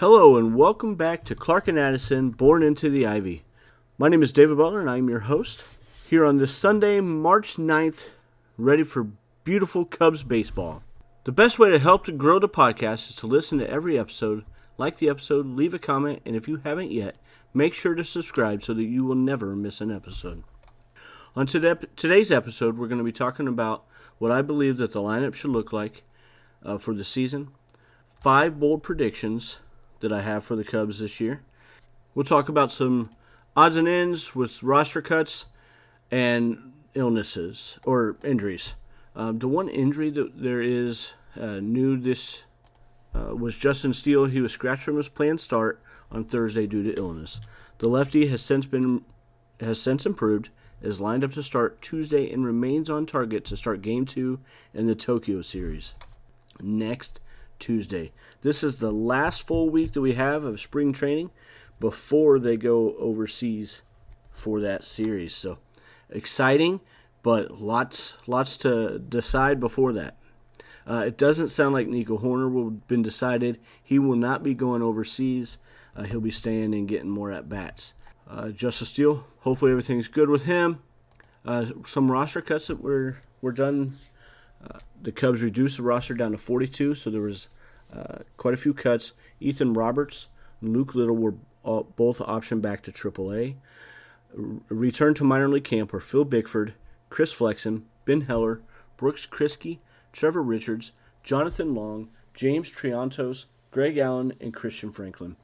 Hello and welcome back to Clark and Addison, Born into the Ivy. My name is David Butler and I am your host here on this Sunday, March 9th, ready for beautiful Cubs baseball. The best way to help to grow the podcast is to listen to every episode, like the episode, leave a comment, and if you haven't yet, make sure to subscribe so that you will never miss an episode. On today's episode, we're going to be talking about what I believe that the lineup should look like for the season, 5 bold predictions that I have for the Cubs this year. We'll talk about some odds and ends with roster cuts and illnesses or injuries. The one injury that there is new this was Justin Steele. He was scratched from his planned start on Thursday due to illness. The lefty has since improved, is lined up to start Tuesday, and remains on target to start Game 2 in the Tokyo series next Tuesday. This is the last full week that we have of spring training before they go overseas for that series. So exciting, but lots to decide before that. It doesn't sound like Nico Hoerner will have been decided. He will not be going overseas. He'll be staying and getting more at-bats. Justice Steele, hopefully everything's good with him. Some roster cuts that were done. The Cubs reduced the roster down to 42, so there was quite a few cuts. Ethan Roberts and Luke Little were both optioned back to AAA. Return to minor league camp were Phil Bickford, Chris Flexen, Ben Heller, Brooks Kriske, Trevor Richards, Jonathan Long, James Triantos, Greg Allen, and Christian Franklin.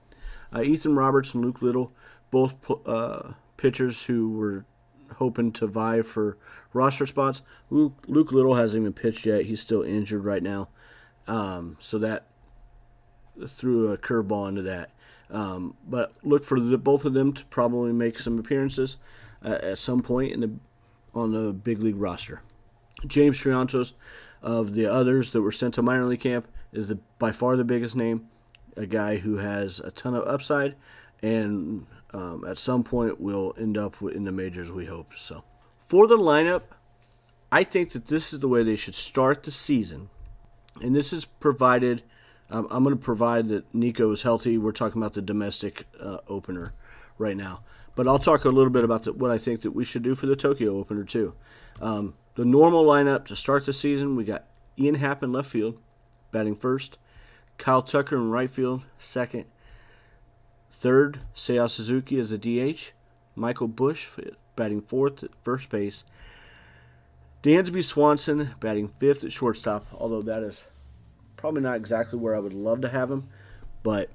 Ethan Roberts and Luke Little, both pitchers who were hoping to vie for roster spots. Luke Little hasn't even pitched yet. He's still injured right now. So that threw a curveball into that. But look for both of them to probably make some appearances at some point on the big league roster. James Triantos, of the others that were sent to minor league camp, is by far the biggest name, a guy who has a ton of upside and at some point will end up in the majors, we hope. So for the lineup, I think that this is the way they should start the season. And this is provided, I'm going to provide that Nico is healthy. We're talking about the domestic opener right now. But I'll talk a little bit about what I think that we should do for the Tokyo opener too. The normal lineup to start the season, we got Ian Happ in left field, batting first. Kyle Tucker in right field, second. Third, Seiya Suzuki as the DH. Michael Busch batting fourth at first base. Dansby Swanson batting fifth at shortstop, although that is probably not exactly where I would love to have him, but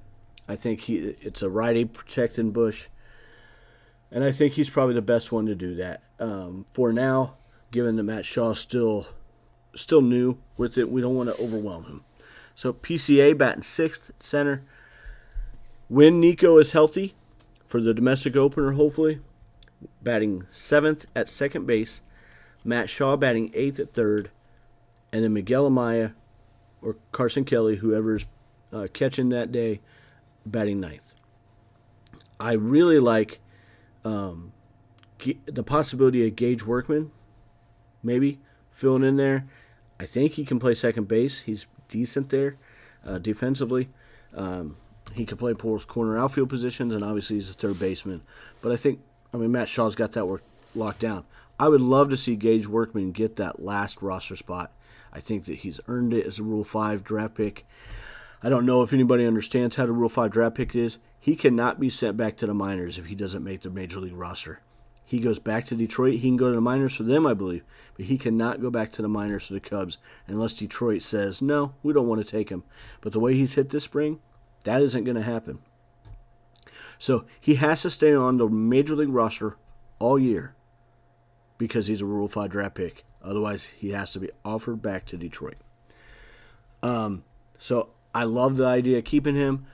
I think it's a righty protecting Busch, and I think he's probably the best one to do that. For now, given that Matt Shaw's still new with it, we don't want to overwhelm him. So PCA batting sixth at center. When Nico is healthy for the domestic opener, hopefully, batting seventh at second base. Matt Shaw batting eighth at third. And then Miguel Amaya or Carson Kelly, whoever's catching that day, batting ninth. I really like the possibility of Gage Workman maybe filling in there. I think he can play second base. He's decent there defensively. He can play both corner outfield positions, and obviously he's a third baseman. But Matt Shaw's got that work locked down. I would love to see Gage Workman get that last roster spot. I think that he's earned it as a Rule 5 draft pick. I don't know if anybody understands how the Rule 5 draft pick is. He cannot be sent back to the minors if he doesn't make the Major League roster. He goes back to Detroit. He can go to the minors for them, I believe. But he cannot go back to the minors for the Cubs unless Detroit says, no, we don't want to take him. But the way he's hit this spring, that isn't going to happen. So he has to stay on the Major League roster all year because he's a Rule 5 draft pick. Otherwise, he has to be offered back to Detroit. So I love the idea of keeping him.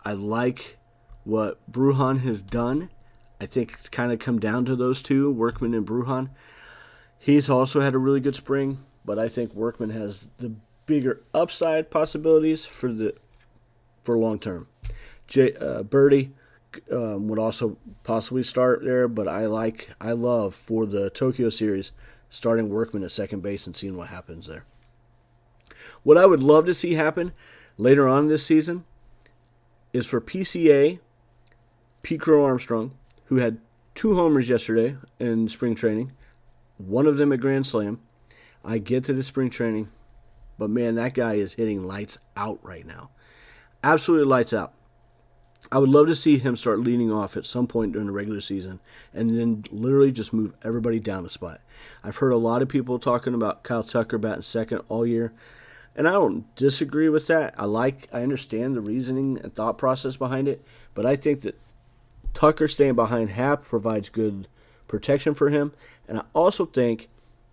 I like what Brujan has done. I think it's kind of come down to those two, Workman and Brujan. He's also had a really good spring, but I think Workman has the bigger upside possibilities for long term. Birdie would also possibly start there, but I love for the Tokyo series starting Workman at second base and seeing what happens there. What I would love to see happen later on this season is for PCA, Pete Crow Armstrong, who had 2 homers yesterday in spring training, one of them at Grand Slam. I get to the spring training, but man, that guy is hitting lights out right now. Absolutely lights out. I would love to see him start leading off at some point during the regular season and then literally just move everybody down the spot. I've heard a lot of people talking about Kyle Tucker batting second all year, and I don't disagree with that. I understand the reasoning and thought process behind it, but I think that Tucker staying behind Happ provides good protection for him, and I also think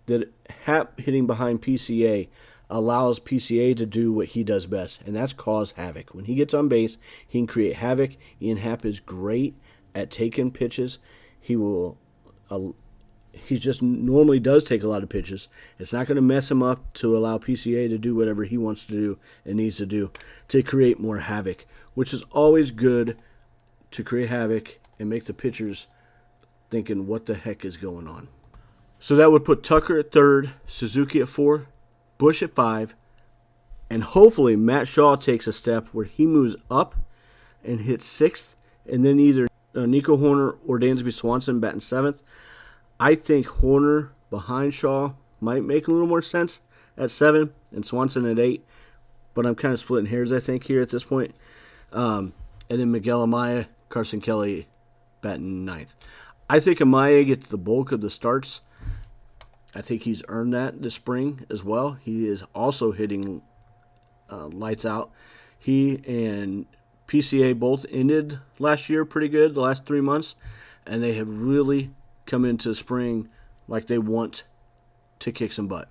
that Happ hitting behind PCA allows PCA to do what he does best, and that's cause havoc. When he gets on base, he can create havoc. Ian Happ is great at taking pitches. He just normally does take a lot of pitches. It's not going to mess him up to allow PCA to do whatever he wants to do and needs to do to create more havoc, which is always good to create havoc and make the pitchers thinking, what the heck is going on? So that would put Tucker at third, Suzuki at 4, Bush at 5, and hopefully Matt Shaw takes a step where he moves up and hits 6th, and then either Nico Horner or Dansby Swanson batting 7th. I think Horner behind Shaw might make a little more sense at 7 and Swanson at 8, but I'm kind of splitting hairs, I think, here at this point. And then Miguel Amaya, Carson Kelly batting 9th. I think Amaya gets the bulk of the starts. I think he's earned that this spring as well. He is also hitting lights out. He and PCA both ended last year pretty good, the last 3 months, and they have really come into spring like they want to kick some butt.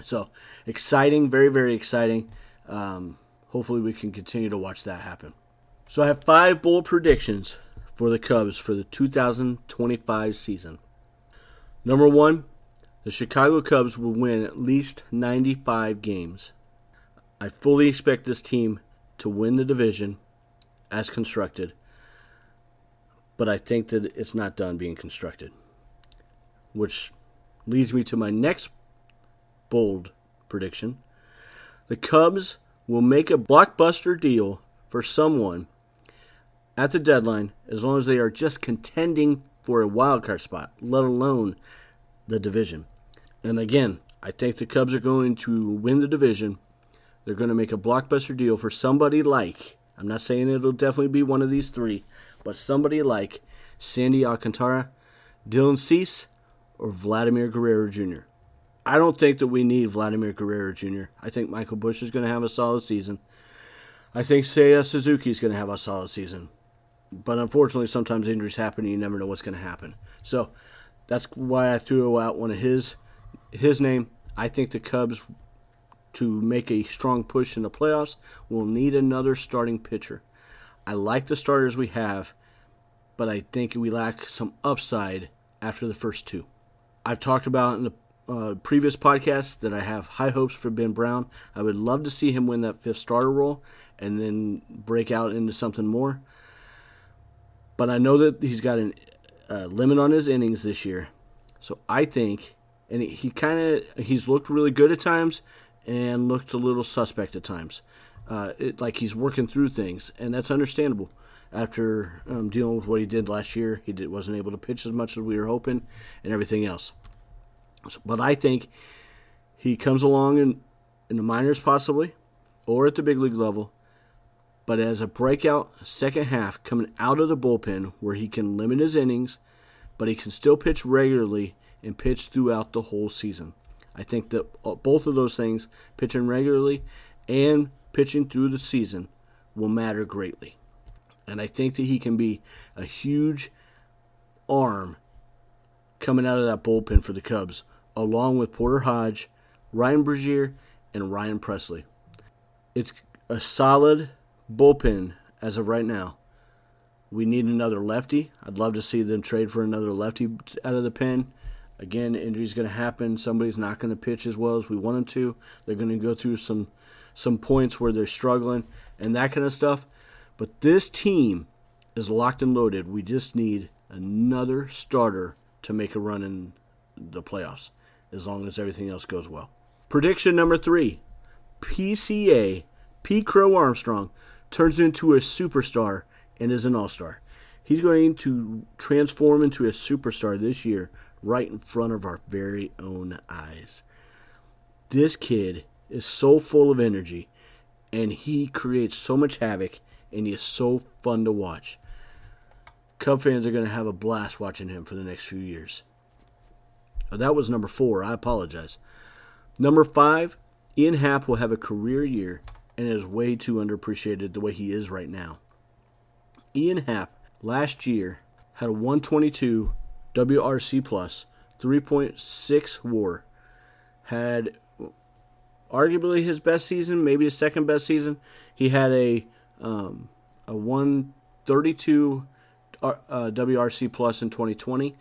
So exciting, very, very exciting. Hopefully we can continue to watch that happen. So I have 5 bold predictions for the Cubs for the 2025 season. Number 1, the Chicago Cubs will win at least 95 games. I fully expect this team to win the division as constructed, but I think that it's not done being constructed, which leads me to my next bold prediction. The Cubs will make a blockbuster deal for someone at the deadline as long as they are just contending for a wild card spot, let alone the division. And again, I think the Cubs are going to win the division. They're going to make a blockbuster deal for somebody like, I'm not saying it'll definitely be one of these 3, but somebody like Sandy Alcantara, Dylan Cease, or Vladimir Guerrero Jr. I don't think that we need Vladimir Guerrero Jr. I think Michael Busch is going to have a solid season. I think Seiya Suzuki is going to have a solid season. But unfortunately, sometimes injuries happen and you never know what's going to happen. So that's why I threw out one of his name. I think the Cubs, to make a strong push in the playoffs, will need another starting pitcher. I like the starters we have, but I think we lack some upside after the first 2. I've talked about in the previous podcast that I have high hopes for Ben Brown. I would love to see him win that 5th starter role and then break out into something more. But I know that he's got a limit on his innings this year. So I think, and he's looked really good at times and looked a little suspect at times. Like he's working through things, and that's understandable. After dealing with what he did last year, wasn't able to pitch as much as we were hoping and everything else. But I think he comes along in the minors possibly, or at the big league level, but as a breakout second half coming out of the bullpen where he can limit his innings, but he can still pitch regularly and pitch throughout the whole season. I think that both of those things, pitching regularly and pitching through the season, will matter greatly. And I think that he can be a huge arm coming out of that bullpen for the Cubs, along with Porter Hodge, Ryan Brazier, and Ryan Presley. It's a solid bullpen as of right now. We need another lefty. I'd love to see them trade for another lefty out of the pen. Again, injury's going to happen. Somebody's not going to pitch as well as we want them to. They're going to go through some points where they're struggling and that kind of stuff. But this team is locked and loaded. We just need another starter to make a run in the playoffs, as long as everything else goes well. Prediction number 3, PCA, Pete Crow Armstrong, turns into a superstar and is an all-star. He's going to transform into a superstar this year right in front of our very own eyes. This kid is so full of energy, and he creates so much havoc, and he is so fun to watch. Cub fans are going to have a blast watching him for the next few years. That was number 4. I apologize. Number 5, Ian Happ will have a career year and is way too underappreciated the way he is right now. Ian Happ last year had a 122 WRC+, 3.6 WAR, had arguably his best season, maybe his second best season. He had a 132 WRC Plus in 2020,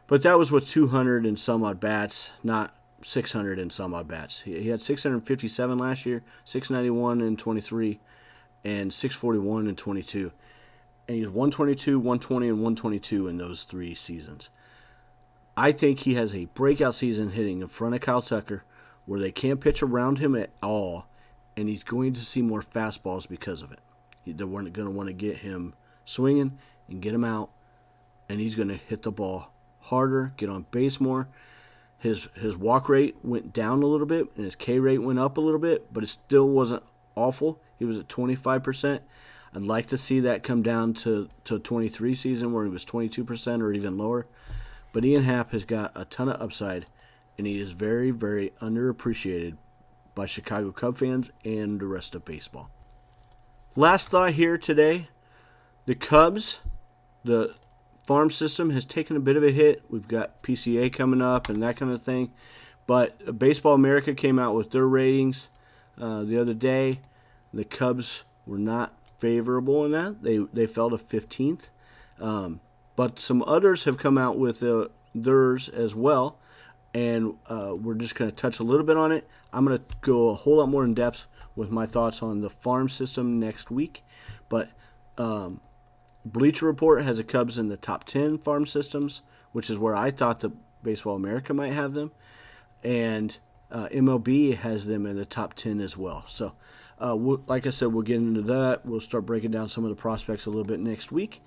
but that was with 200 and some odd bats, not 600 and some odd bats. He had 657 last year, 691 in 23, and 641 in 22. And he's 122, 120, and 122 in those 3 seasons. I think he has a breakout season hitting in front of Kyle Tucker where they can't pitch around him at all, and he's going to see more fastballs because of it. They're going to want to get him swinging and get him out, and he's going to hit the ball harder, get on base more. His walk rate went down a little bit, and his K rate went up a little bit, but it still wasn't awful. He was at 25%. I'd like to see that come down to 23 season where he was 22% or even lower. But Ian Happ has got a ton of upside, and he is very, very underappreciated by Chicago Cub fans and the rest of baseball. Last thought here today, the Cubs, the farm system has taken a bit of a hit. We've got PCA coming up and that kind of thing. But Baseball America came out with their ratings the other day. The Cubs were not favorable in that. They fell to 15th. But some others have come out with theirs as well. And we're just going to touch a little bit on it. I'm going to go a whole lot more in depth with my thoughts on the farm system next week. But Bleacher Report has the Cubs in the top 10 farm systems, which is where I thought the Baseball America might have them. And MLB has them in the top 10 as well. So, like I said, we'll get into that. We'll start breaking down some of the prospects a little bit next week.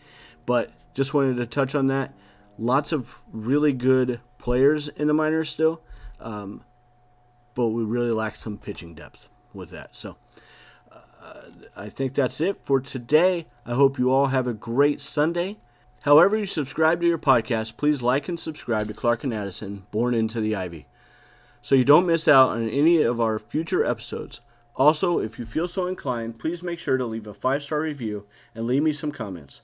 But just wanted to touch on that. Lots of really good players in the minors still, but we really lack some pitching depth with that. So I think that's it for today. I hope you all have a great Sunday. However you subscribe to your podcast, please like and subscribe to Clark and Addison, Born into the Ivy, so you don't miss out on any of our future episodes. Also, if you feel so inclined, please make sure to leave a 5-star review and leave me some comments.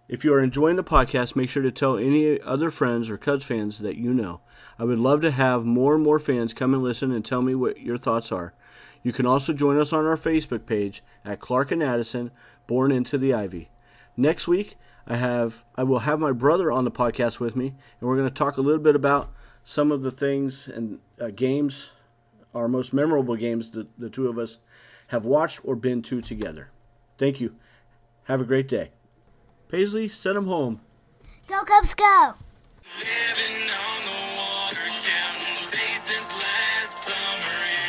If you are enjoying the podcast, make sure to tell any other friends or Cubs fans that you know. I would love to have more and more fans come and listen and tell me what your thoughts are. You can also join us on our Facebook page at Clark and Addison, Born into the Ivy. Next week, I will have my brother on the podcast with me, and we're going to talk a little bit about some of the things and games, our most memorable games the two of us have watched or been to together. Thank you. Have a great day. Paisley, send him home. Go Cubs, go! Living on the water, counting days since last summer.